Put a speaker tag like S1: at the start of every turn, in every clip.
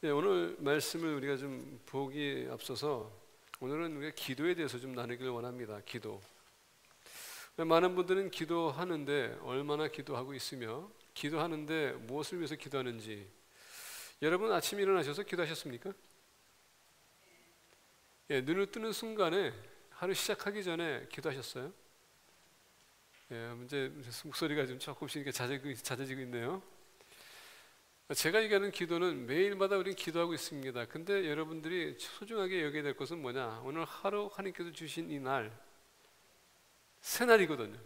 S1: 네, 오늘 말씀을 우리가 좀 보기에 앞서서 오늘은 우리가 기도에 대해서 좀 나누기를 원합니다. 기도. 많은 분들은 기도하는데 얼마나 기도하고 있으며 기도하는데 무엇을 위해서 기도하는지, 여러분 아침에 일어나셔서 기도하셨습니까? 예, 눈을 뜨는 순간에 하루 시작하기 전에 기도하셨어요? 예, 이제 목소리가 좀 조금씩 잦아지고 있네요. 제가 얘기하는 기도는 매일마다 우리는 기도하고 있습니다. 근데 여러분들이 소중하게 여겨야 될 것은 뭐냐? 오늘 하루 하나님께서 주신 이 날, 새날이거든요.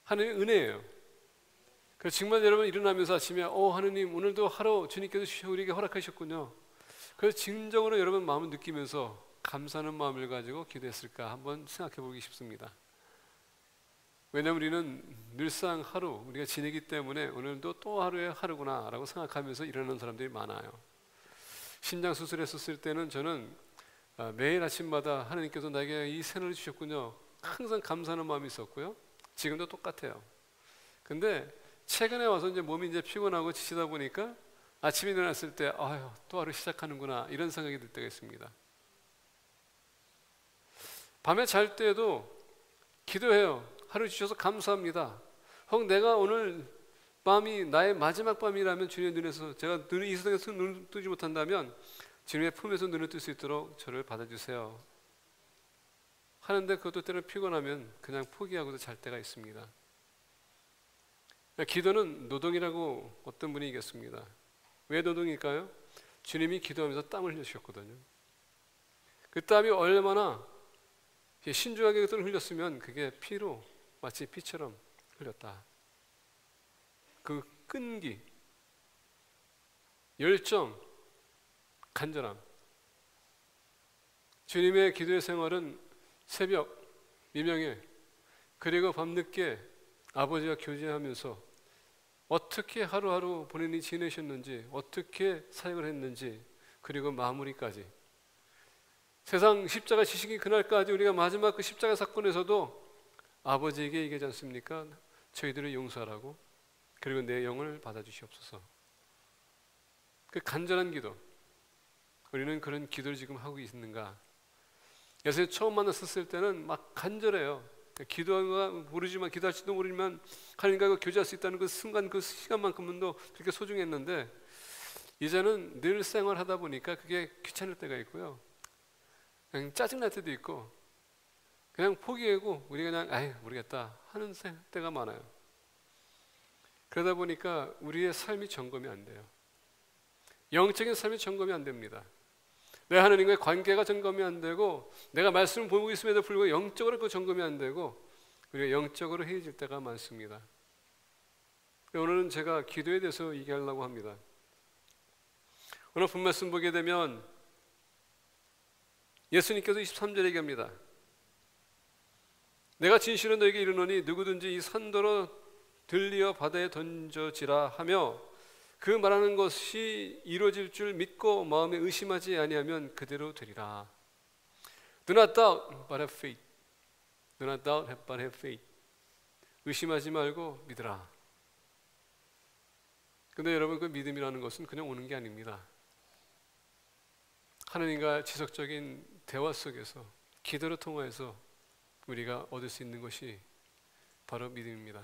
S1: 하나님의 은혜예요. 그래서 정말 여러분 일어나면서 아침에 하나님 오늘도 하루 주님께서 우리에게 허락하셨군요. 그래서 진정으로 여러분 마음을 느끼면서 감사하는 마음을 가지고 기도했을까 한번 생각해 보기 싶습니다. 왜냐하면 우리는 늘상 하루 우리가 지내기 때문에 오늘도 또 하루의 하루구나 라고 생각하면서 일어나는 사람들이 많아요. 신장 수술했었을 때는 저는 매일 아침마다 하나님께서 나에게 이 새날을 주셨군요, 항상 감사하는 마음이 있었고요. 지금도 똑같아요. 근데 최근에 와서 이제 몸이 이제 피곤하고 지치다 보니까 아침에 일어났을 때 또 하루 시작하는구나 이런 생각이 들 때가 있습니다. 밤에 잘 때도 기도해요. 하루 주셔서 감사합니다. 혹 내가 오늘 밤이 나의 마지막 밤이라면 주님의 눈에서 제가 이 세상에서 눈을 뜨지 못한다면 주님의 품에서 눈을 뜰 수 있도록 저를 받아주세요 하는데, 그것도 때로는 피곤하면 그냥 포기하고도 잘 때가 있습니다. 기도는 노동이라고 어떤 분이 얘기했습니다. 왜 노동일까요? 주님이 기도하면서 땀을 흘려주셨거든요. 그 땀이 얼마나 신중하게 흘렸으면 그게 피로 마치 피처럼 흘렸다. 그 끈기, 열정, 간절함. 주님의 기도의 생활은 새벽, 미명에, 그리고 밤늦게 아버지와 교제하면서 어떻게 하루하루 본인이 지내셨는지, 어떻게 사역을 했는지, 그리고 마무리까지. 세상 십자가 지시기 그날까지 우리가 마지막 그 십자가 사건에서도 아버지에게 얘기하지 않습니까? 저희들을 용서하라고, 그리고 내 영을 받아주시옵소서. 그 간절한 기도, 우리는 그런 기도를 지금 하고 있는가? 예수님 처음 만났을 때는 막 간절해요. 기도가 모르지만, 기도할지도 모르지만 하나님과 교제할 수 있다는 그 순간, 그 시간만큼도 그렇게 소중했는데, 이제는 늘 생활하다 보니까 그게 귀찮을 때가 있고요, 그냥 짜증날 때도 있고, 그냥 포기하고 우리가 그냥 모르겠다 하는 때가 많아요. 그러다 보니까 우리의 삶이 점검이 안 돼요. 영적인 삶이 점검이 안 됩니다. 내 하나님과의 관계가 점검이 안 되고, 내가 말씀을 보고 있음에도 불구하고 영적으로 그 점검이 안 되고, 우리가 영적으로 해이질 때가 많습니다. 오늘은 제가 기도에 대해서 얘기하려고 합니다. 오늘 본 말씀 보게 되면 예수님께서 23절에 얘기합니다. 내가 진실로 너에게 이르노니 누구든지 이 산더러 들리어 바다에 던져지라 하며 그 말하는 것이 이루어질 줄 믿고 마음에 의심하지 아니하면 그대로 되리라. Do not doubt but have faith. Do not doubt but have faith. 의심하지 말고 믿으라. 근데 여러분, 그 믿음이라는 것은 그냥 오는 게 아닙니다. 하나님과 지속적인 대화 속에서, 기도를 통해서 우리가 얻을 수 있는 것이 바로 믿음입니다.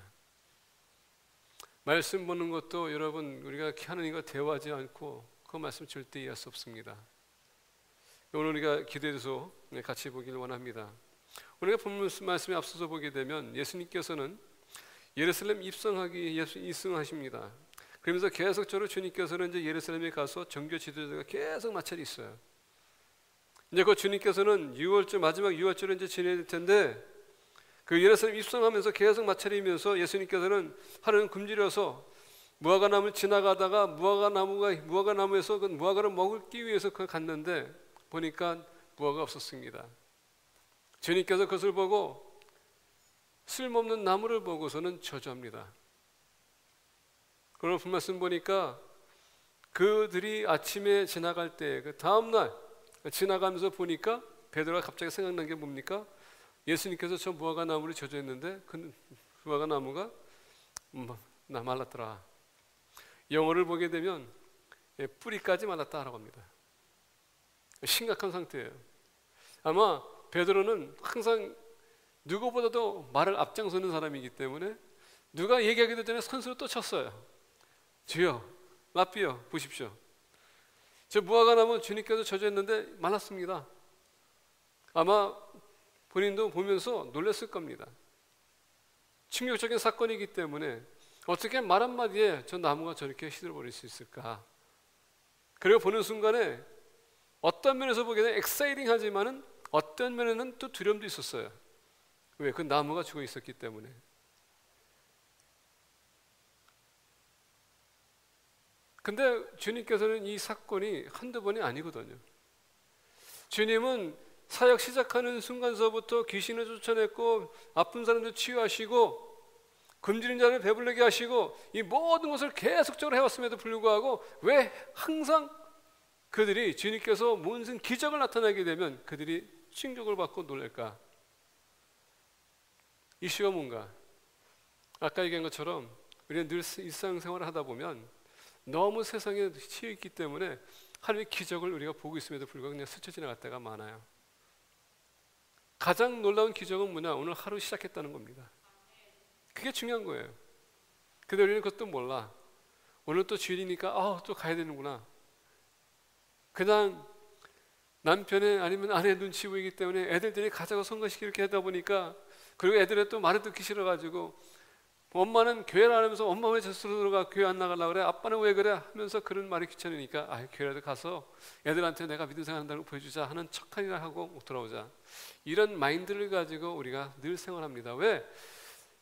S1: 말씀 보는 것도 여러분, 우리가 하나님과 대화하지 않고 그 말씀 절대 이해할 수 없습니다. 오늘 우리가 기도에 대해서 같이 보기를 원합니다. 우리가 본 말씀에 앞서서 보게 되면 예수님께서는 예루살렘 입성하십니다. 그러면서 계속적으로 주님께서는 이제 예루살렘에 가서 정교 지도자가 계속 마찰이 있어요. 이제 그 주님께서는 마지막 6월절을 이제 지내야 텐데, 그 예루살렘 입성하면서 계속 마찰이면서 예수님께서는 하루는 굶주려서 무화과나무를 지나가다가 무화과나무에서 그 무화과를 먹기 위해서 그 갔는데 보니까 무화과가 없었습니다. 주님께서 그것을 보고 쓸모없는 나무를 보고서는 저주합니다. 그러나 본 말씀 보니까 그들이 아침에 지나갈 때 그 다음날 지나가면서 보니까 베드로가 갑자기 생각난 게 뭡니까? 예수님께서 저 무화과 나무를 저주했는데 그 무화과 나무가 말랐더라. 영어를 보게 되면 뿌리까지 말랐다라고 합니다. 심각한 상태예요. 아마 베드로는 항상 누구보다도 말을 앞장서는 사람이기 때문에 누가 얘기하기도 전에 선수로 또 쳤어요. 주여, 라삐여, 보십시오. 저 무화과 나무 주님께서 저주했는데 말랐습니다. 아마 본인도 보면서 놀랐을 겁니다. 충격적인 사건이기 때문에 어떻게 말 한마디에 저 나무가 저렇게 시들어버릴 수 있을까? 그리고 보는 순간에 어떤 면에서 보기에는 엑사이팅하지만은 어떤 면에는 또 두려움도 있었어요. 왜? 그 나무가 죽어 있었기 때문에. 근데 주님께서는 이 사건이 한두 번이 아니거든요. 주님은 사역 시작하는 순간서부터 귀신을 쫓아냈고 아픈 사람들 치유하시고 굶주린 자를 배부르게 하시고 이 모든 것을 계속적으로 해왔음에도 불구하고 왜 항상 그들이 주님께서 무슨 기적을 나타나게 되면 그들이 충격을 받고 놀랄까? 이슈가 뭔가? 아까 얘기한 것처럼 우리는 늘 일상생활을 하다 보면 너무 세상에 치여 있기 때문에 하나님의 기적을 우리가 보고 있음에도 불구하고 그냥 스쳐 지나갈 때가 많아요. 가장 놀라운 기적은 뭐냐? 오늘 하루 시작했다는 겁니다. 그게 중요한 거예요. 근데 우리는 그것도 몰라. 오늘 또 주일이니까 또 가야 되는구나. 그냥 남편의 아니면 아내의 눈치 보이기 때문에 애들이 가자고 성가시키 이렇게 하다 보니까 그리고 애들은 또 말을 듣기 싫어가지고 엄마는 교회를 안 하면서 엄마 왜 저스로 들어가 교회 안 나가려고 그래? 아빠는 왜 그래? 하면서 그런 말이 귀찮으니까 교회라도 가서 애들한테 내가 믿음 생활한다는 걸 보여주자 하는 척하니라 하고 돌아오자. 이런 마인드를 가지고 우리가 늘 생활합니다. 왜?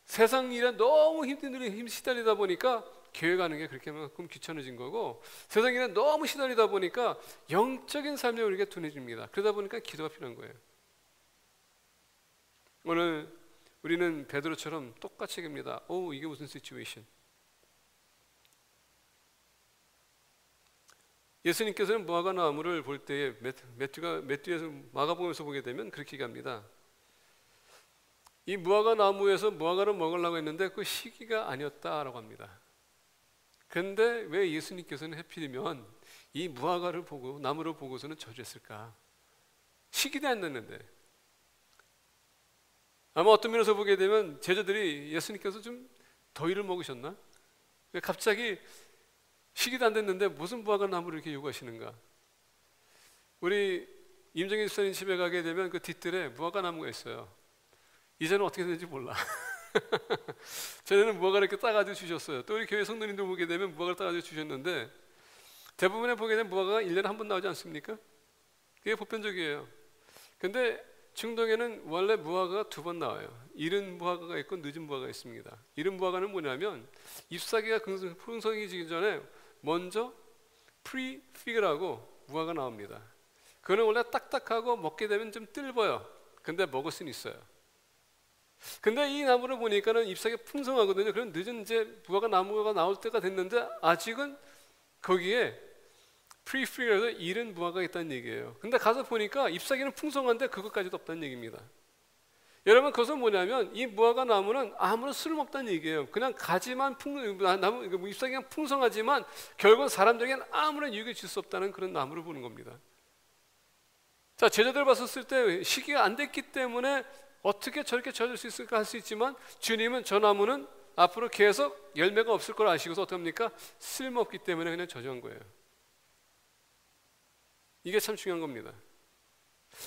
S1: 세상 일에 너무 힘 시달리다 보니까 교회 가는 게 그렇게만큼 귀찮아진 거고 세상 일에 너무 시달리다 보니까 영적인 삶에 우리가 둔해집니다. 그러다 보니까 기도가 필요한 거예요. 오늘 우리는 베드로처럼 똑같이 얘기합니다. 이게 무슨 시츄에이션? 예수님께서는 무화과 나무를 볼 때에 매튜에서 마가복음에서 보게 되면 그렇게 얘기합니다. 이 무화과 나무에서 무화과를 먹으려고 했는데 그 시기가 아니었다라고 합니다. 그런데 왜 예수님께서는 하필이면 이 무화과를 보고 나무를 보고서는 저주했을까? 시기도 안 됐는데. 아마 어떤 면에서 보게 되면 제자들이 예수님께서 좀 더위를 먹으셨나? 왜 갑자기 시기도 안 됐는데 무슨 무화과 나무를 이렇게 요구하시는가? 우리 임정희 집사님 집에 가게 되면 그 뒤뜰에 무화과 나무가 있어요. 이제는 어떻게 되는지 몰라. 전에는 무화과를 이렇게 따가지고 주셨어요. 또 우리 교회 성도님들 보게 되면 무화과를 따가지고 주셨는데 대부분의 보게 되면 무화과가 1년에 한 번 나오지 않습니까? 그게 보편적이에요. 근데 중동에는 원래 무화과가 2번 나와요. 이른 무화과가 있고 늦은 무화과가 있습니다. 이른 무화과는 뭐냐면 잎사귀가 풍성해지기 전에 먼저 프리피그라고 무화과가 나옵니다. 그거는 원래 딱딱하고 먹게 되면 좀 뜰보여. 근데 먹을 수는 있어요. 근데 이 나무를 보니까는 잎사귀가 풍성하거든요. 그럼 늦은 이제 무화과 나무가 나올 때가 됐는데 아직은 거기에 프리피그라서 이른 무화과가 있다는 얘기예요. 근데 가서 보니까 잎사귀는 풍성한데 그것까지도 없다는 얘기입니다. 여러분 그것은 뭐냐면 이 무화과 나무는 아무런 쓸모없다는 얘기예요. 그냥 가지만 잎사귀가 풍성하지만 결국은 사람들에게는 아무런 유익을 줄 수 없다는 그런 나무를 보는 겁니다. 자, 제자들 봤었을 때 시기가 안 됐기 때문에 어떻게 저렇게 젖을 수 있을까 할 수 있지만 주님은 저 나무는 앞으로 계속 열매가 없을 걸 아시고서 어떻게 합니까? 쓸모없기 때문에 그냥 저주한 거예요. 이게 참 중요한 겁니다.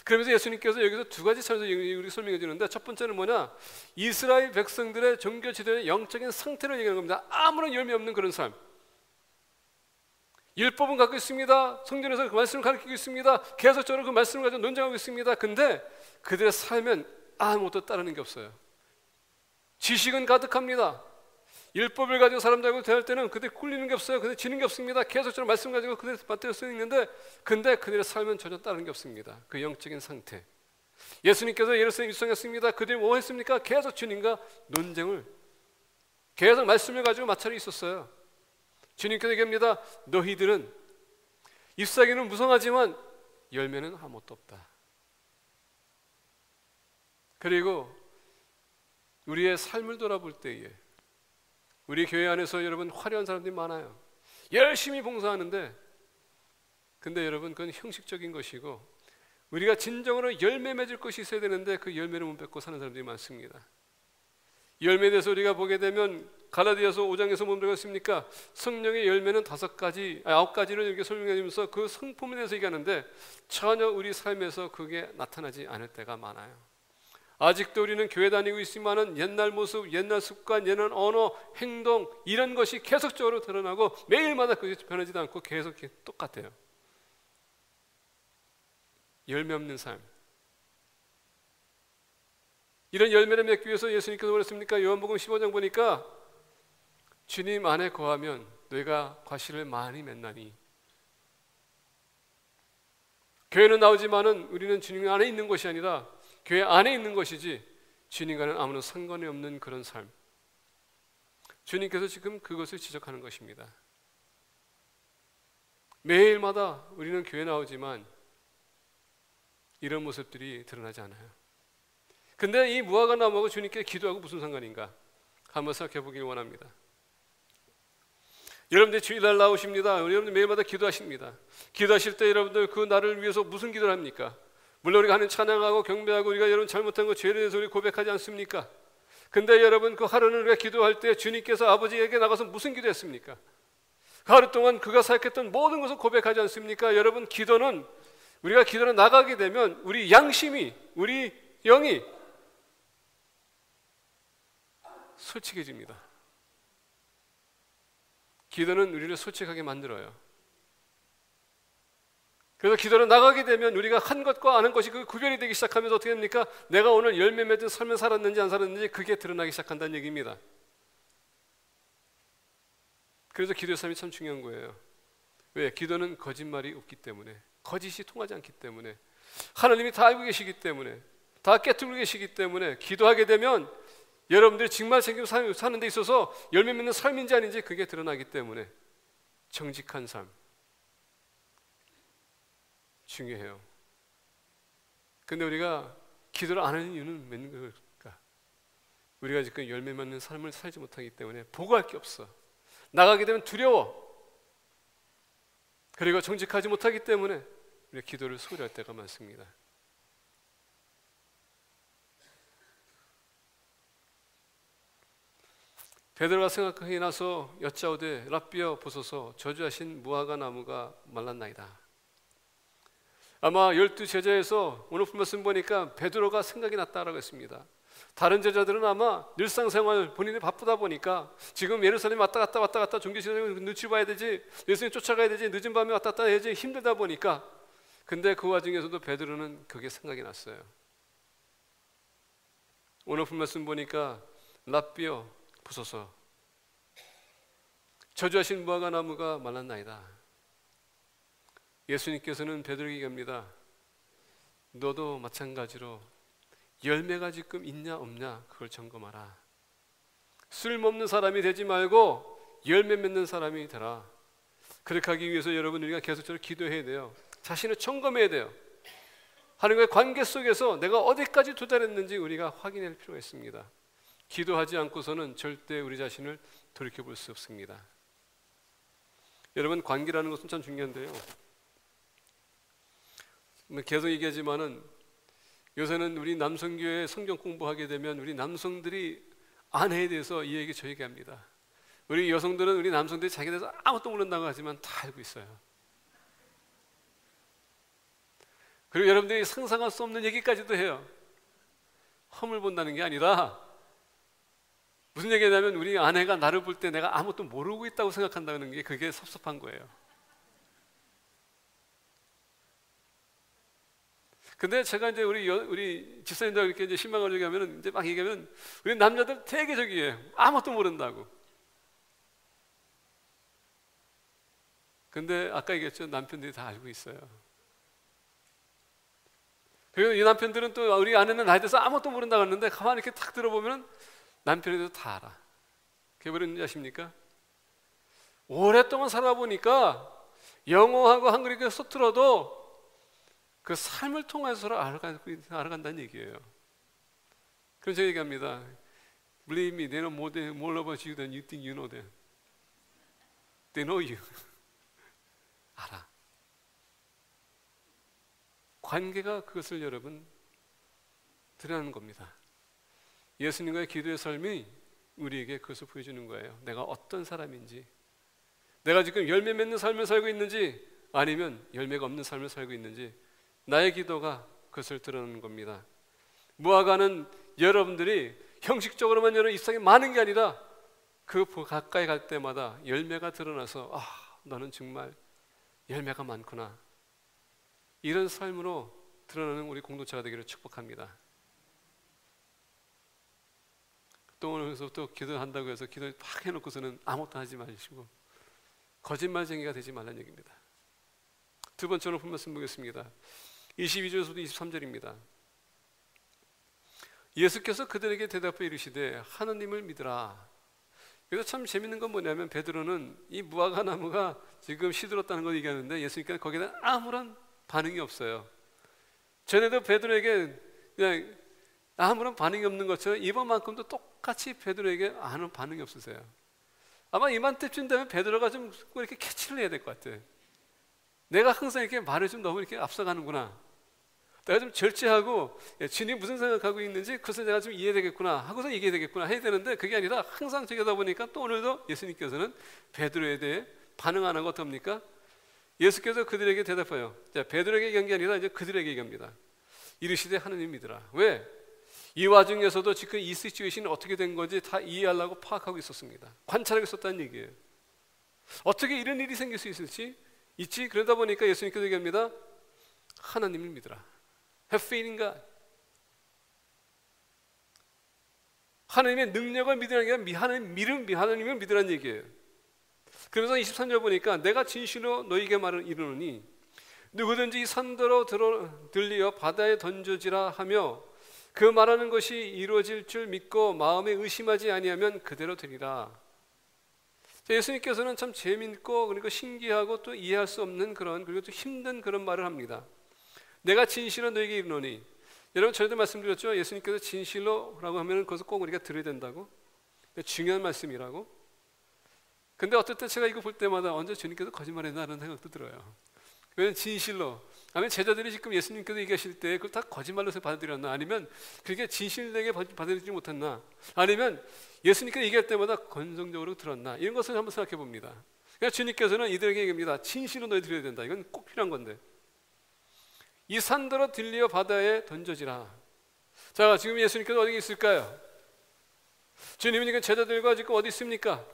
S1: 그러면서 예수님께서 여기서 2가지 차원에서 우리가 설명해 주는데 첫 번째는 뭐냐? 이스라엘 백성들의 종교 지도의 영적인 상태를 얘기하는 겁니다. 아무런 열매 없는 그런 삶. 율법은 갖고 있습니다. 성전에서 그 말씀을 가르치고 있습니다. 계속적으로 그 말씀을 가지고 논쟁하고 있습니다. 근데 그들의 삶은 아무것도 따르는 게 없어요. 지식은 가득합니다. 율법을 가지고 사람들하고 대할 때는 그들 꿀리는 게 없어요. 그들 지는 게 없습니다. 계속적으로 말씀 가지고 그들 맞대어 쓰고 있는데 근데 그들의 삶은 전혀 따르는 게 없습니다. 그 영적인 상태. 예수님께서 예루살렘 입성했습니다. 그들이 뭐 했습니까? 계속 주님과 논쟁을 계속 말씀을 가지고 마찰이 있었어요. 주님께서 얘기합니다. 너희들은 잎사귀는 무성하지만 열매는 아무것도 없다. 그리고 우리의 삶을 돌아볼 때에 우리 교회 안에서 여러분 화려한 사람들이 많아요. 열심히 봉사하는데 근데 여러분, 그건 형식적인 것이고 우리가 진정으로 열매 맺을 것이 있어야 되는데 그 열매를 못 맺고 사는 사람들이 많습니다. 열매에 대해서 우리가 보게 되면 갈라디아서 5장에서 뭐 들었습니까? 성령의 열매는 9가지를 이렇게 설명해 주면서 그 성품에 대해서 얘기하는데 전혀 우리 삶에서 그게 나타나지 않을 때가 많아요. 아직도 우리는 교회 다니고 있지만은 옛날 모습, 옛날 습관, 옛날 언어, 행동 이런 것이 계속적으로 드러나고 매일마다 그게 변하지도 않고 계속 똑같아요. 열매 없는 삶. 이런 열매를 맺기 위해서 예수님께서 그랬습니까? 요한복음 15장 보니까 주님 안에 거하면 너희가 과실을 많이 맺나니. 교회는 나오지만은 우리는 주님 안에 있는 것이 아니라 교회 안에 있는 것이지 주님과는 아무런 상관이 없는 그런 삶. 주님께서 지금 그것을 지적하는 것입니다. 매일마다 우리는 교회 나오지만 이런 모습들이 드러나지 않아요. 근데 이 무화과 나무하고 주님께 기도하고 무슨 상관인가? 한번 생각해 보길 원합니다. 여러분들 주일날 나오십니다. 여러분들 매일마다 기도하십니다. 기도하실 때 여러분들 그 날을 위해서 무슨 기도를 합니까? 물론 우리가 하는 찬양하고 경배하고 우리가 여러분 잘못한 거 죄에 대해서 우리 고백하지 않습니까? 근데 여러분 그 하루는 우리가 기도할 때 주님께서 아버지에게 나가서 무슨 기도했습니까? 그 하루 동안 그가 사역했던 모든 것을 고백하지 않습니까? 여러분 기도는 우리가 기도를 나가게 되면 우리 양심이 우리 영이 솔직해집니다. 기도는 우리를 솔직하게 만들어요. 그래서 기도를 나가게 되면 우리가 한 것과 안 한 것이 그 구별이 되기 시작하면서 어떻게 됩니까? 내가 오늘 열매 맺은 삶을 살았는지 안 살았는지 그게 드러나기 시작한다는 얘기입니다. 그래서 기도의 삶이 참 중요한 거예요. 왜? 기도는 거짓말이 없기 때문에, 거짓이 통하지 않기 때문에, 하나님이 다 알고 계시기 때문에, 다 깨뜨리고 계시기 때문에 기도하게 되면 여러분들이 정말 사는 데 있어서 열매 맺는 삶인지 아닌지 그게 드러나기 때문에 정직한 삶 중요해요. 근데 우리가 기도를 안 하는 이유는 몇 걸까? 우리가 지금 열매 맺는 삶을 살지 못하기 때문에 보고할 게 없어. 나가게 되면 두려워. 그리고 정직하지 못하기 때문에 우리가 기도를 소홀히 할 때가 많습니다. 베드로가 생각하기 나서 여짜오되 랍비여 보소서 저주하신 무화과 나무가 말랐나이다. 아마 12 제자에서 오늘 말씀 보니까 베드로가 생각이 났다라고 했습니다. 다른 제자들은 아마 일상생활 본인이 바쁘다 보니까 지금 예루살렘 왔다 갔다 종교시간에 눈치 봐야 되지, 예수님 쫓아가야 되지, 늦은 밤에 왔다 갔다 해야지 힘들다 보니까, 근데 그 와중에서도 베드로는 그게 생각이 났어요. 오늘 말씀 보니까 랍비여 보소서 저주하신 무화과 나무가 말랐나이다. 예수님께서는 베드로에게 얘기합니다. 너도 마찬가지로 열매가 지금 있냐 없냐 그걸 점검하라. 술 먹는 사람이 되지 말고 열매 맺는 사람이 되라. 그렇게 하기 위해서 여러분 우리가 계속적으로 기도해야 돼요. 자신을 점검해야 돼요. 하나님과의 관계 속에서 내가 어디까지 도달했는지 우리가 확인할 필요가 있습니다. 기도하지 않고서는 절대 우리 자신을 돌이켜볼 수 없습니다. 여러분 관계라는 것은 참 중요한데요. 계속 얘기하지만은 요새는 우리 남성교회 성경 공부하게 되면 우리 남성들이 아내에 대해서 이 얘기 저 얘기합니다. 우리 여성들은 우리 남성들이 자기에 대해서 아무것도 모른다고 하지만 다 알고 있어요. 그리고 여러분들이 상상할 수 없는 얘기까지도 해요. 험을 본다는 게 아니라 무슨 얘기냐면 우리 아내가 나를 볼 때 내가 아무것도 모르고 있다고 생각한다는 게 그게 섭섭한 거예요. 근데 제가 이제 우리 집사님들 이렇게 이제 실망을 얘기하면 이제 막 얘기하면 우리 남자들 되게 저기예요. 아무것도 모른다고. 근데 아까 얘기했죠. 남편들이 다 알고 있어요. 그리고 이 남편들은 또 우리 아내는 나에 대해서 아무것도 모른다고 하는데 가만히 이렇게 탁 들어보면 남편에 대해서 다 알아. 그게 뭐였는지 아십니까? 오랫동안 살아보니까 영어하고 한글이 서툴어도 그 삶을 통해서 서로 알아간다는 얘기예요. 그래서 제가 얘기합니다. Believe me, they know more about you than you think you know them. They know you. 알아. 관계가 그것을 여러분 드러나는 겁니다. 예수님과의 기도의 삶이 우리에게 그것을 보여주는 거예요. 내가 어떤 사람인지, 내가 지금 열매 맺는 삶을 살고 있는지 아니면 열매가 없는 삶을 살고 있는지, 나의 기도가 그것을 드러내는 겁니다. 무화과는 여러분들이 형식적으로만 여러분 입상에 많은 게 아니라 그 가까이 갈 때마다 열매가 드러나서 너는 정말 열매가 많구나, 이런 삶으로 드러나는 우리 공동체가 되기를 축복합니다. 또 오늘부터 기도한다고 해서 기도 막 해놓고서는 아무것도 하지 마시고 거짓말쟁이가 되지 말라는 얘기입니다. 두 번째로 본 말씀 보겠습니다. 22절에서부터 23절입니다. 예수께서 그들에게 대답해 이르시되 하느님을 믿으라. 그래서 참 재밌는 건 뭐냐면 베드로는 이 무화과 나무가 지금 시들었다는 걸 얘기하는데 예수님께서 거기에 대한 아무런 반응이 없어요. 전에도 베드로에게 그냥 아무런 반응이 없는 것처럼 이번만큼도 똑같이 베드로에게 아무 반응이 없으세요. 아마 이맘때쯤 되면 베드로가 좀 이렇게 캐치를 해야 될 것 같아요. 내가 항상 이렇게 말을 좀 너무 이렇게 앞서가는구나, 내가 좀 절제하고 주님 무슨 생각하고 있는지 그것을 내가 좀 이해되겠구나 하고서 얘기해야 되겠구나 해야 되는데, 그게 아니라 항상 저기다 보니까 또 오늘도 예수님께서는 베드로에 대해 반응 안 하고 어떡합니까? 예수께서 그들에게 대답해요. 자, 베드로에게 얘기한 게 아니라 이제 그들에게 얘기합니다. 이르시되 하느님 믿으라. 왜? 이 와중에서도 지금 이 시츄에이션이 어떻게 된 건지 다 이해하려고 파악하고 있었습니다. 관찰하고 있었다는 얘기예요. 어떻게 이런 일이 생길 수 있지? 그러다 보니까 예수님께서 얘기합니다. 하나님을 믿으라. Have faith in God. 하나님의 능력을 믿으라는 게 아니라 하나님을 믿으라는 얘기예요. 그러면서 23절 보니까 내가 진실로 너희에게 말을 이르노니 누구든지 이 산더러 들리어 바다에 던져지라 하며 그 말하는 것이 이루어질 줄 믿고 마음에 의심하지 아니하면 그대로 되리라. 예수님께서는 참 재밌고 그리고 신기하고 또 이해할 수 없는 그런, 그리고 또 힘든 그런 말을 합니다. 내가 진실로 너에게 이르노니. 여러분 전에도 말씀드렸죠. 예수님께서 진실로라고 하면 그것을 꼭 우리가 들어야 된다고, 중요한 말씀이라고. 근데 어떨 때 제가 이거 볼 때마다 언제 주님께서 거짓말했나라는 생각도 들어요. 왜냐하면 진실로, 아니면 제자들이 지금 예수님께서 얘기하실 때 그걸 다 거짓말로 받아들였나, 아니면 그게 진실되게 받아들이지 못했나, 아니면 예수님께서 얘기할 때마다 건성적으로 들었나, 이런 것을 한번 생각해 봅니다. 그러니까 주님께서는 이들에게 얘기합니다. 진실로 너희 들어야 된다. 이건 꼭 필요한 건데, 이 산더러 들리어 바다에 던져지라. 자, 지금 예수님께서 어디 있을까요? 주님은 지금 제자들과 지금 어디 있습니까?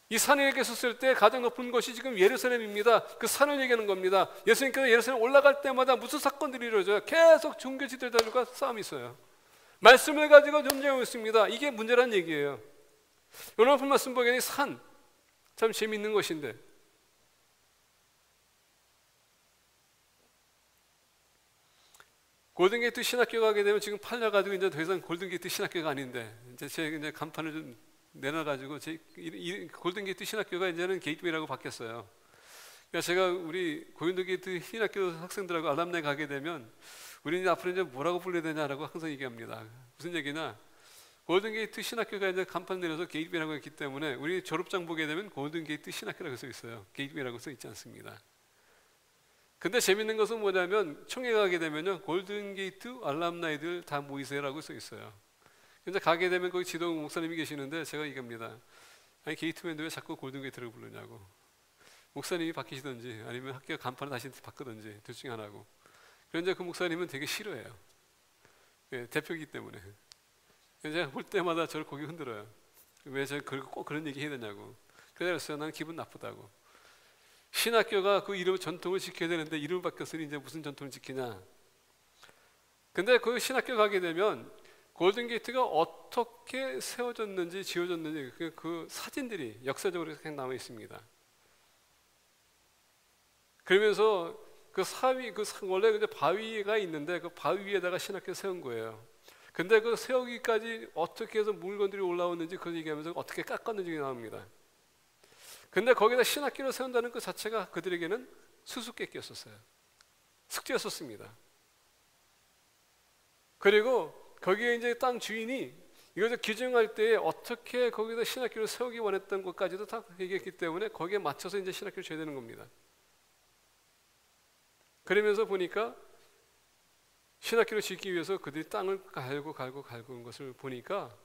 S1: 이 산에 계셨을 때 가장 높은 곳이 지금 예루살렘입니다. 그 산을 얘기하는 겁니다. 예수님께서 예루살렘 올라갈 때마다 무슨 사건들이 이루어져요? 계속 종교 지도자들과 싸움이 있어요. 말씀을 가지고 존재하고 있습니다. 이게 문제란 얘기예요. 오늘 본 말씀 보기에는 산, 참 재미있는 것인데, 골든게이트 신학교 가게 되면 지금 팔려가지고 이제 더 이상 골든게이트 신학교가 아닌데, 이제 제가 이제 간판을 좀 내놔가지고 골든게이트 신학교가 이제는 게이트웨이라고 바뀌었어요. 그러니까 제가 우리 골든게이트 신학교 학생들하고 알람나이 가게 되면 우리는 앞으로 이제 뭐라고 불러야 되냐라고 항상 얘기합니다. 무슨 얘기냐? 골든게이트 신학교가 이제 간판 내려서 게이트웨이라고 했기 때문에 우리 졸업장 보게 되면 골든게이트 신학교라고 써 있어요. 게이트웨이라고 써 있지 않습니다. 근데 재밌는 것은 뭐냐면 총회 가게 되면요, 골든게이트 알람나이들 다 모이세요라고 써 있어요. 근데 가게 되면 거기 지도 목사님이 계시는데 제가 얘기합니다. 아니 게이트맨도 왜 자꾸 골든게이트를 부르냐고. 목사님이 바뀌시든지 아니면 학교 간판을 다시 바꾸든지 둘 중에 하나고. 그런데 그 목사님은 되게 싫어해요. 예, 대표이기 때문에. 제가 볼 때마다 저를 고개 흔들어요. 왜 제가 꼭 그런 얘기 해야 되냐고. 그래서 나는 기분 나쁘다고. 신학교가 그 이름 전통을 지켜야 되는데 이름을 바뀌었으니 이제 무슨 전통을 지키냐. 근데 그 신학교 가게 되면 골든게이트가 어떻게 세워졌는지 지어졌는지 그 사진들이 역사적으로 그냥 남아 있습니다. 그러면서 그 원래 근데 바위가 있는데 그 바위 위에다가 신학교 세운 거예요. 근데 그 세우기까지 어떻게 해서 물건들이 올라오는지 그걸 얘기하면서 어떻게 깎았는지 나옵니다. 근데 거기다 신학교를 세운다는 것 자체가 그들에게는 수수께끼였었어요. 숙제였었습니다. 그리고 거기에 이제 땅 주인이 이것을 규정할 때 어떻게 거기다 신학교를 세우기 원했던 것까지도 다 얘기했기 때문에 거기에 맞춰서 이제 신학교를 줘야 되는 겁니다. 그러면서 보니까 신학교를 짓기 위해서 그들이 땅을 갈고 온 것을 보니까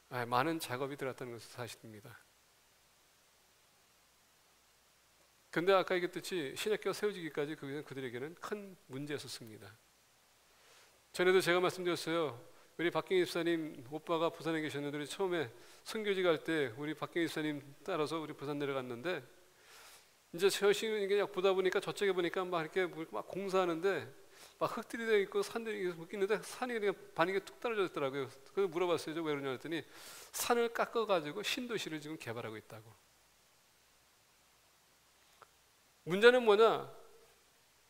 S1: 많은 작업이 들어갔다는 것을 사실입니다. 근데 아까 얘기했듯이 신학교가 세워지기까지 그들에게는 큰 문제였었습니다. 전에도 제가 말씀드렸어요. 우리 박경희 집사님 오빠가 부산에 계셨는데 우리 처음에 선교지 갈 때 우리 박경희 집사님 따라서 우리 부산 내려갔는데 이제 저시는 이게 보다 보니까 저쪽에 보니까 막 이렇게 막 공사하는데 막 흙들이 되어 있고 산들이 있는데 산이 그냥 반이게 뚝 떨어져 있더라고요. 그래서 물어봤어요. 왜 그러냐 했더니 산을 깎아가지고 신도시를 지금 개발하고 있다고. 문제는 뭐냐?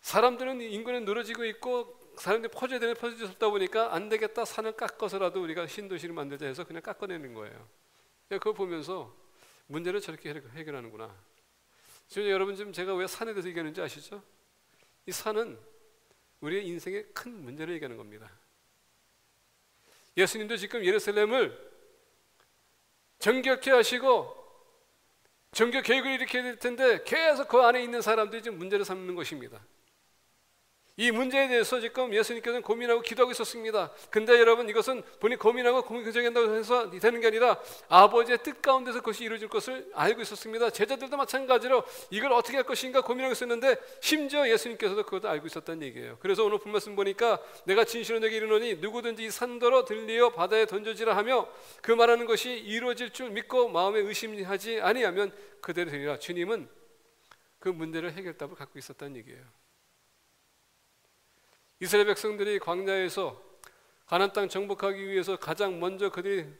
S1: 사람들은 인구는 늘어지고 있고 사람들이 퍼져다 보니까 안 되겠다. 산을 깎아서라도 우리가 신도시를 만들자 해서 그냥 깎아내는 거예요. 그거 보면서 문제를 저렇게 해결하는구나. 지금 여러분 지금 제가 왜 산에 대해서 얘기하는지 아시죠? 이 산은 우리의 인생의 큰 문제를 얘기하는 겁니다. 예수님도 지금 예루살렘을 정결케 하시고 정교 계획을 일으켜야 될 텐데 계속 그 안에 있는 사람들이 지금 문제를 삼는 것입니다. 이 문제에 대해서 지금 예수님께서는 고민하고 기도하고 있었습니다. 근데 여러분 이것은 본인이 고민하고 긍정한다고 해서 되는 게 아니라 아버지의 뜻 가운데서 그것이 이루어질 것을 알고 있었습니다. 제자들도 마찬가지로 이걸 어떻게 할 것인가 고민하고 있었는데 심지어 예수님께서도 그것도 알고 있었다는 얘기예요. 그래서 오늘 본 말씀 보니까 내가 진실로 너에게 이르노니 누구든지 이 산더러 들리어 바다에 던져지라 하며 그 말하는 것이 이루어질 줄 믿고 마음에 의심하지 아니하면 그대로 되리라. 주님은 그 문제를 해결답을 갖고 있었다는 얘기예요. 이스라엘 백성들이 광야에서 가나안 땅 정복하기 위해서 가장 먼저 그들이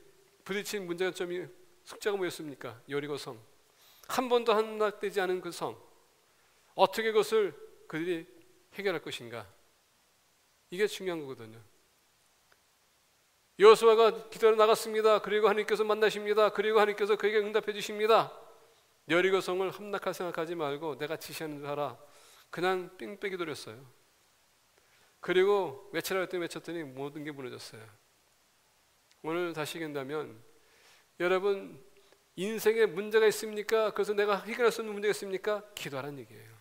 S1: 부딪힌 문제점이 숙제가 뭐였습니까? 여리고 성. 한 번도 함락되지 않은 그 성. 어떻게 그것을 그들이 해결할 것인가? 이게 중요한 거거든요. 여호수아가 기도하러 나갔습니다. 그리고 하나님께서 만나십니다. 그리고 하나님께서 그에게 응답해 주십니다. 여리고 성을 함락할 생각하지 말고 내가 지시하는 대로 하라. 그냥 뺑뺑이 돌렸어요. 그리고 외쳤더니 모든 게 무너졌어요. 오늘 다시 얘기한다면 여러분 인생에 문제가 있습니까? 그래서 내가 해결할 수 없는 문제가 있습니까? 기도하라는 얘기예요.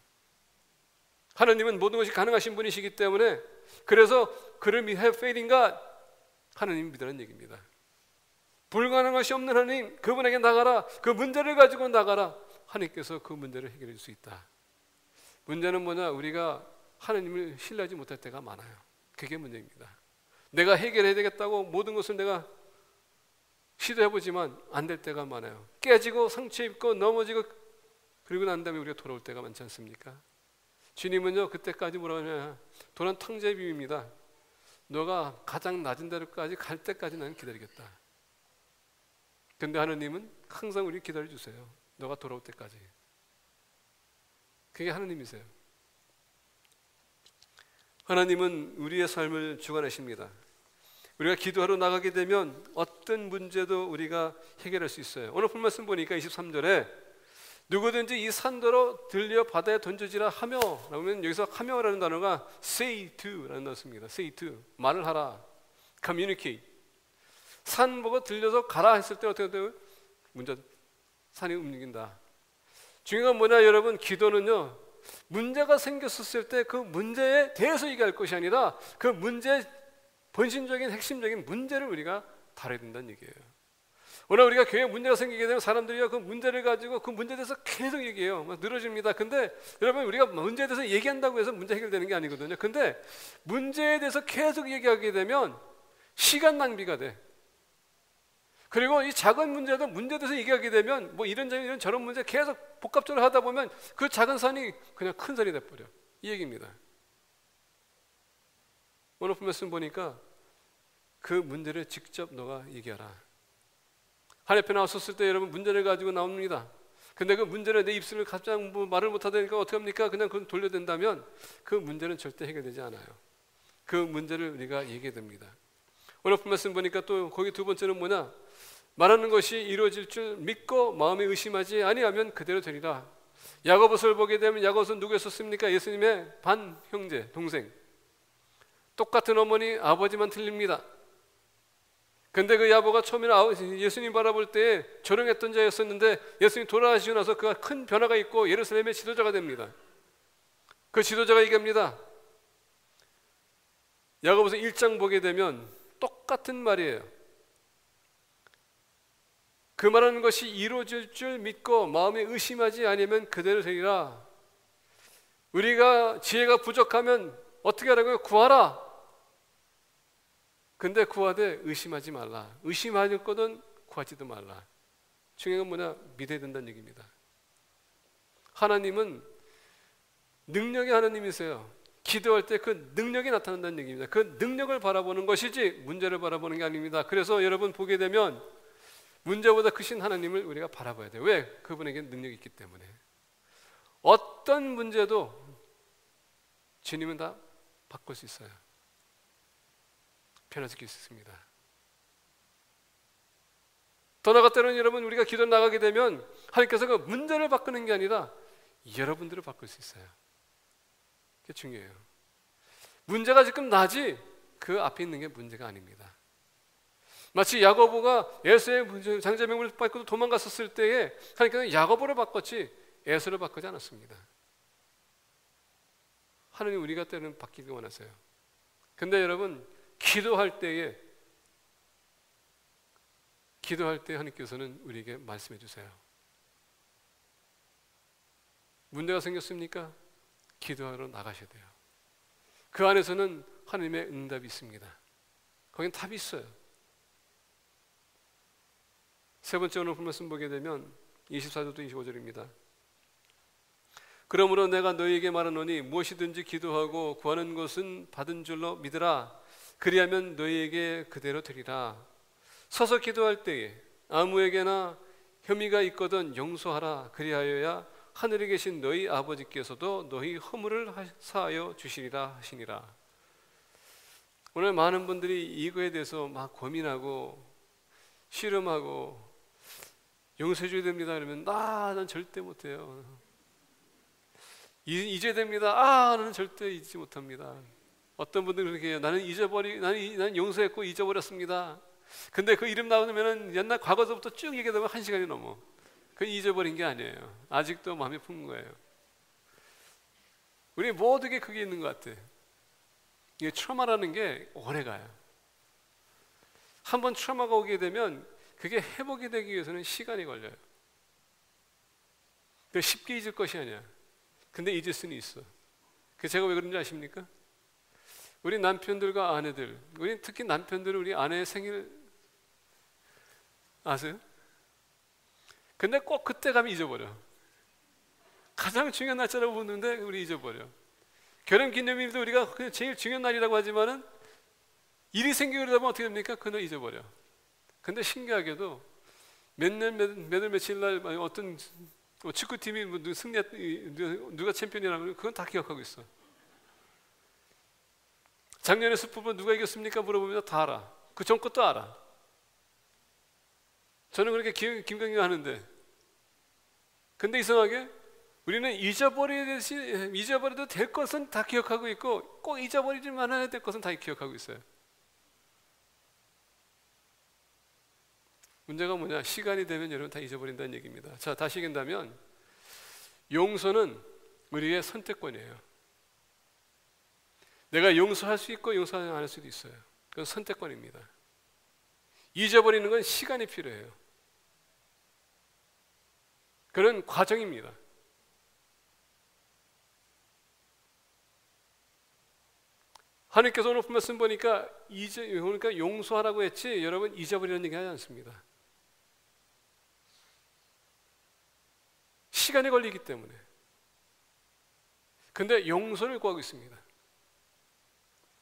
S1: 하나님은 모든 것이 가능하신 분이시기 때문에 그래서 그를 have faith in God 하나님 믿으라는 얘기입니다. 불가능한 것이 없는 하나님 그분에게 나가라. 그 문제를 가지고 나가라. 하나님께서 그 문제를 해결해 줄 수 있다. 문제는 뭐냐? 우리가 하나님을 신뢰하지 못할 때가 많아요. 그게 문제입니다. 내가 해결해야 되겠다고 모든 것을 내가 시도해보지만 안 될 때가 많아요. 깨지고 상처 입고 넘어지고 그리고 난 다음에 우리가 돌아올 때가 많지 않습니까? 주님은요 그때까지 뭐라고 하냐, 도난 탕자의 비유입니다. 너가 가장 낮은 데로까지 갈 때까지 나는 기다리겠다. 근데 하나님은 항상 우리 기다려주세요. 너가 돌아올 때까지. 그게 하나님이세요. 하나님은 우리의 삶을 주관하십니다. 우리가 기도하러 나가게 되면 어떤 문제도 우리가 해결할 수 있어요. 오늘 본 말씀 보니까 23절에 누구든지 이 산더러 들려 바다에 던져지라 하며, 라면 여기서 하며라는 단어가 say to라는 단어입니다. say to, 말을 하라, communicate. 산 보고 들려서 가라 했을 때 어떻게 돼요? 문제, 산이 움직인다. 중요한 건 뭐냐 여러분, 기도는요 문제가 생겼을 때 그 문제에 대해서 얘기할 것이 아니라 그 문제의 본심적인 핵심적인 문제를 우리가 다뤄야 된다는 얘기예요. 오늘 우리가 교회에 문제가 생기게 되면 사람들이 그 문제를 가지고 그 문제에 대해서 계속 얘기해요. 막 늘어집니다. 근데 여러분 우리가 문제에 대해서 얘기한다고 해서 문제 해결되는 게 아니거든요. 근데 문제에 대해서 계속 얘기하게 되면 시간 낭비가 돼. 그리고 이 작은 문제도 문제에 대해서 얘기하게 되면 뭐 이런 저런 문제 계속 복합적으로 하다 보면 그 작은 산이 그냥 큰 산이 돼버려. 이 얘기입니다. 오늘 말씀 보니까 그 문제를 직접 너가 얘기하라. 하나님 앞에 나왔었을 때 여러분 문제를 가지고 나옵니다. 근데 그 문제를 내 입술을 갑자기 말을 못하다니까 어떻게 합니까? 그냥 그건 돌려댄다면 그 문제는 절대 해결되지 않아요. 그 문제를 우리가 얘기해야 됩니다. 오늘 말씀 보니까 또 거기 두 번째는 뭐냐? 말하는 것이 이루어질 줄 믿고 마음에 의심하지 아니하면 그대로 되리라. 야고보서를 보게 되면 야고보서는 누구였었습니까? 예수님의 반 형제, 동생. 똑같은 어머니, 아버지만 틀립니다. 근데 그 야보가 처음에는 예수님 바라볼 때 조롱했던 자였었는데 예수님 돌아가시고 나서 그가 큰 변화가 있고 예루살렘의 지도자가 됩니다. 그 지도자가 얘기합니다. 야고보서 1장 보게 되면 똑같은 말이에요. 그 말하는 것이 이루어질 줄 믿고 마음에 의심하지 아니면 그대로 되리라. 우리가 지혜가 부족하면 어떻게 하라고요? 구하라. 근데 구하되 의심하지 말라. 의심할 거든 구하지도 말라. 중요한 건 뭐냐? 믿어야 된다는 얘기입니다. 하나님은 능력의 하나님이세요. 기도할 때 그 능력이 나타난다는 얘기입니다. 그 능력을 바라보는 것이지 문제를 바라보는 게 아닙니다. 그래서 여러분 보게 되면 문제보다 크신 하나님을 우리가 바라봐야 돼요. 왜? 그분에게 능력이 있기 때문에. 어떤 문제도 주님은 다 바꿀 수 있어요. 변화시킬 수 있습니다. 더 나아가 때로는 여러분 우리가 기도 나가게 되면 하나님께서 그 문제를 바꾸는 게 아니라 여러분들을 바꿀 수 있어요. 그게 중요해요. 문제가 지금 나지 그 앞에 있는 게 문제가 아닙니다. 마치 야고보가 에서의 장자명을 받고 도망갔었을 때에 하나님께서는 야고보를 바꿨지 에서를 바꾸지 않았습니다. 하나님 우리가 때로는 바뀌기 원하세요. 근데 여러분 기도할 때 하나님께서는 우리에게 말씀해 주세요. 문제가 생겼습니까? 기도하러 나가셔야 돼요. 그 안에서는 하나님의 응답이 있습니다. 거긴 답이 있어요. 세 번째 오늘 말씀 보게 되면 24절부터 25절입니다. 그러므로 내가 너희에게 말하노니 무엇이든지 기도하고 구하는 것은 받은 줄로 믿으라. 그리하면 너희에게 그대로 되리라. 서서 기도할 때에 아무에게나 혐의가 있거든 용서하라. 그리하여야 하늘에 계신 너희 아버지께서도 너희 허물을 사하여 주시리라 하시니라. 오늘 많은 분들이 이거에 대해서 막 고민하고 씨름하고 용서해 줘야 됩니다 그러면 난 절대 못해요. 잊어야 됩니다. 나는 절대 잊지 못합니다. 어떤 분들은 그렇게 해요. 나는 용서했고 잊어버렸습니다. 근데 그 이름 나오면은 옛날 과거서부터 쭉 얘기하다 1시간이 넘어. 그 잊어버린 게 아니에요. 아직도 마음에 품은 거예요. 우리 모두에게 그게 있는 것 같아. 이게 트라우마라는 게 오래가요. 한번 트라우마가 오게 되면 그게 회복이 되기 위해서는 시간이 걸려요. 쉽게 잊을 것이 아니야. 근데 잊을 수는 있어. 제가 왜 그런지 아십니까? 우리 남편들과 아내들, 우리 특히 남편들은 우리 아내의 생일 아세요? 근데 꼭 그때 가면 잊어버려. 가장 중요한 날짜라고 보는데 우리 잊어버려. 결혼기념일도 우리가 제일 중요한 날이라고 하지만은 일이 생기고 그러다 보면 어떻게 됩니까? 그날 잊어버려. 근데 신기하게도 몇월 며칠 날 어떤 축구팀이 누가 챔피언이라고 그러면 그건 다 기억하고 있어. 작년에 슈퍼볼 누가 이겼습니까? 물어보면 다 알아. 그 전 것도 알아. 저는 그렇게 김강경 하는데, 근데 이상하게 우리는 잊어버려도 될 것은 다 기억하고 있고 꼭 잊어버리지 말아야 될 것은 다 기억하고 있어요. 문제가 뭐냐? 시간이 되면 여러분 다 잊어버린다는 얘기입니다. 자, 다시 얘기한다면 용서는 우리의 선택권이에요. 내가 용서할 수 있고 용서하지 않을 수도 있어요. 그건 선택권입니다. 잊어버리는 건 시간이 필요해요. 그런 과정입니다. 하나님께서 오늘 말씀 보니까 그러니까 용서하라고 했지 여러분 잊어버리는 얘기 하지 않습니다. 시간이 걸리기 때문에. 근데 용서를 구하고 있습니다.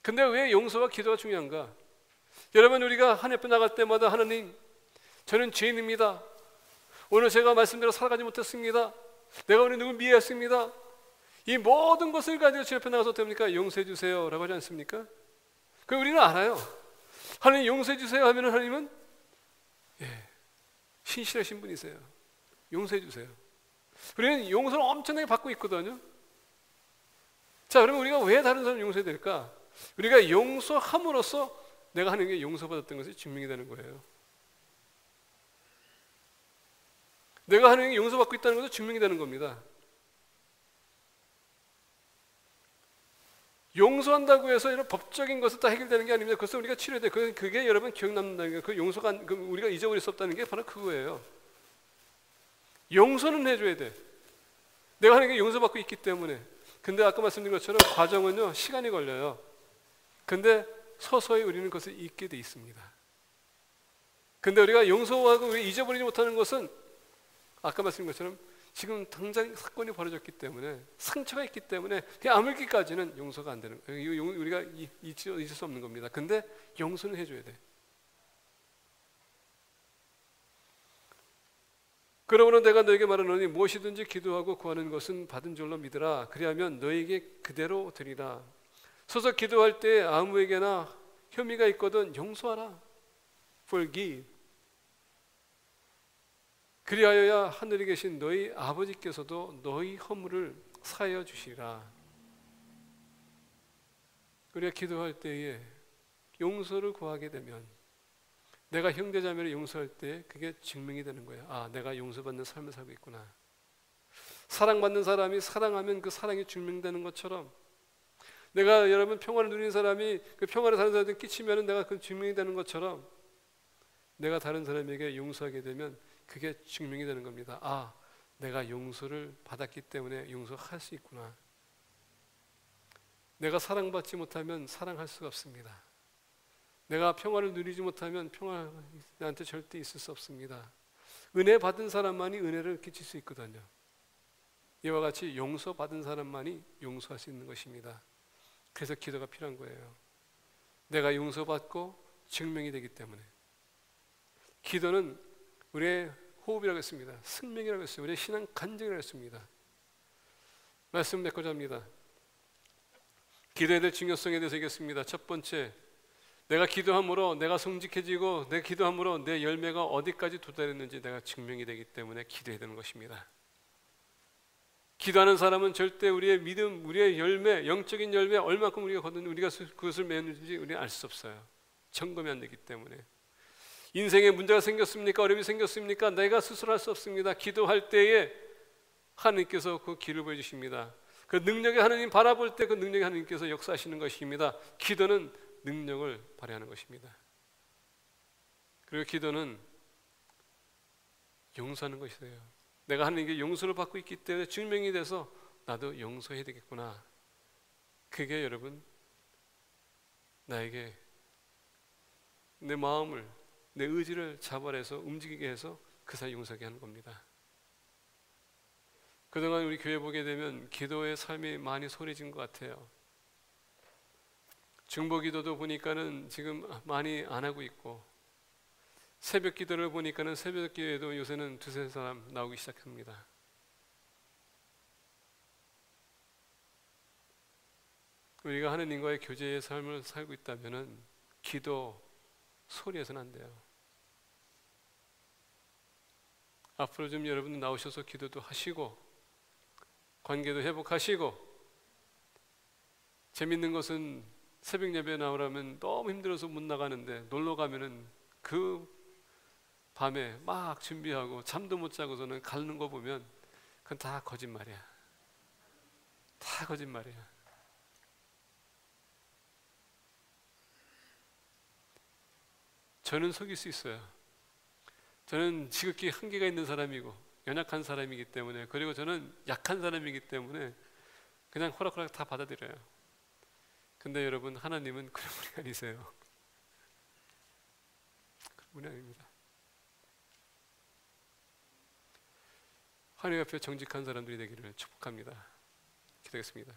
S1: 근데 왜 용서와 기도가 중요한가? 여러분 우리가 하나님 앞에 나갈 때마다 하나님 저는 죄인입니다. 오늘 제가 말씀대로 살아가지 못했습니다. 내가 오늘 누굴 미워했습니다. 이 모든 것을 가지고 주님 앞에 나가서 어떻게 합니까? 용서해 주세요 라고 하지 않습니까? 그럼 우리는 알아요. 하나님 용서해 주세요 하면 하나님은 신실하신 분이세요. 용서해 주세요. 우리는 용서를 엄청나게 받고 있거든요. 자, 그러면 우리가 왜 다른 사람 용서해야 될까? 우리가 용서함으로써 내가 하나님께 용서받았던 것이 증명이 되는 거예요. 내가 하나님께 용서받고 있다는 것도 증명이 되는 겁니다. 용서한다고 해서 이런 법적인 것은 다 해결되는 게 아닙니다. 그것은 우리가 치료해야 돼. 그게 여러분 기억 남는다는 거예요. 그 용서가 우리가 잊어버릴 수 없다는 게 바로 그거예요. 용서는 해줘야 돼. 내가 하는 게 용서받고 있기 때문에. 근데 아까 말씀드린 것처럼 과정은요 시간이 걸려요. 근데 서서히 우리는 그것을 잊게 돼 있습니다. 근데 우리가 용서하고 잊어버리지 못하는 것은 아까 말씀드린 것처럼 지금 당장 사건이 벌어졌기 때문에 상처가 있기 때문에 그냥 아물기까지는 용서가 안 되는 거예요. 우리가 잊을 수 없는 겁니다. 근데 용서는 해줘야 돼. 그러므로 내가 너에게 말하노니 무엇이든지 기도하고 구하는 것은 받은 줄로 믿으라. 그리하면 너에게 그대로 되리라. 서서 기도할 때 아무에게나 혐의가 있거든 용서하라. Forgive. 그리하여야 하늘에 계신 너희 아버지께서도 너희 허물을 사하여 주시리라. 우리가 기도할 때에 용서를 구하게 되면 내가 형제자매를 용서할 때 그게 증명이 되는 거예요. 아, 내가 용서받는 삶을 살고 있구나. 사랑받는 사람이 사랑하면 그 사랑이 증명되는 것처럼 내가 여러분 평화를 누리는 사람이 그 평화를 다른 사람한테 끼치면 내가 그 증명이 되는 것처럼 내가 다른 사람에게 용서하게 되면 그게 증명이 되는 겁니다. 아, 내가 용서를 받았기 때문에 용서할 수 있구나. 내가 사랑받지 못하면 사랑할 수가 없습니다. 내가 평화를 누리지 못하면 평화 나한테 절대 있을 수 없습니다. 은혜 받은 사람만이 은혜를 끼칠 수 있거든요. 이와 같이 용서받은 사람만이 용서할 수 있는 것입니다. 그래서 기도가 필요한 거예요. 내가 용서받고 증명이 되기 때문에. 기도는 우리의 호흡이라고 했습니다. 생명이라고 했어요. 우리의 신앙 간증이라고 했습니다. 말씀 맺고자 합니다. 기도해야 될 중요성에 대해서 얘기했습니다. 첫 번째, 내가 기도함으로 내가 성직해지고 내가 기도함으로 내 열매가 어디까지 도달했는지 내가 증명이 되기 때문에 기도해야 되는 것입니다. 기도하는 사람은 절대 우리의 믿음, 우리의 열매, 영적인 열매 얼마큼 우리가 거두는 우리가 그것을 맺는지 우리는 알 수 없어요. 점검이 안 되기 때문에. 인생에 문제가 생겼습니까? 어려움이 생겼습니까? 내가 스스로 할 수 없습니다. 기도할 때에 하나님께서 그 길을 보여주십니다. 그 능력의 하나님 바라볼 때 그 능력의 하나님께서 역사하시는 것입니다. 기도는 능력을 발휘하는 것입니다. 그리고 기도는 용서하는 것이에요. 내가 하나님께 용서를 받고 있기 때문에 증명이 돼서 나도 용서해야 되겠구나. 그게 여러분 나에게 내 마음을 내 의지를 자발해서 움직이게 해서 그 사이 용서하게 하는 겁니다. 그동안 우리 교회 보게 되면 기도의 삶이 많이 소홀해진 것 같아요. 중보 기도도 보니까는 지금 많이 안 하고 있고 새벽 기도를 보니까는 새벽 기도에도 요새는 두세 사람 나오기 시작합니다. 우리가 하느님과의 교제의 삶을 살고 있다면은 기도 소리해서는 안 돼요. 앞으로 좀 여러분 나오셔서 기도도 하시고 관계도 회복하시고 재밌는 것은 새벽 예배 나오라면 너무 힘들어서 못 나가는데 놀러 가면은 그 밤에 막 준비하고 잠도 못 자고서는 가는 거 보면 그건 다 거짓말이야. 다 거짓말이야. 저는 속일 수 있어요. 저는 지극히 한계가 있는 사람이고 연약한 사람이기 때문에 그리고 저는 약한 사람이기 때문에 그냥 호락호락 다 받아들여요. 근데 여러분 하나님은 그런 분이 아니세요. 그런 분이 아닙니다. 하나님 앞에 정직한 사람들이 되기를 축복합니다. 기도하겠습니다.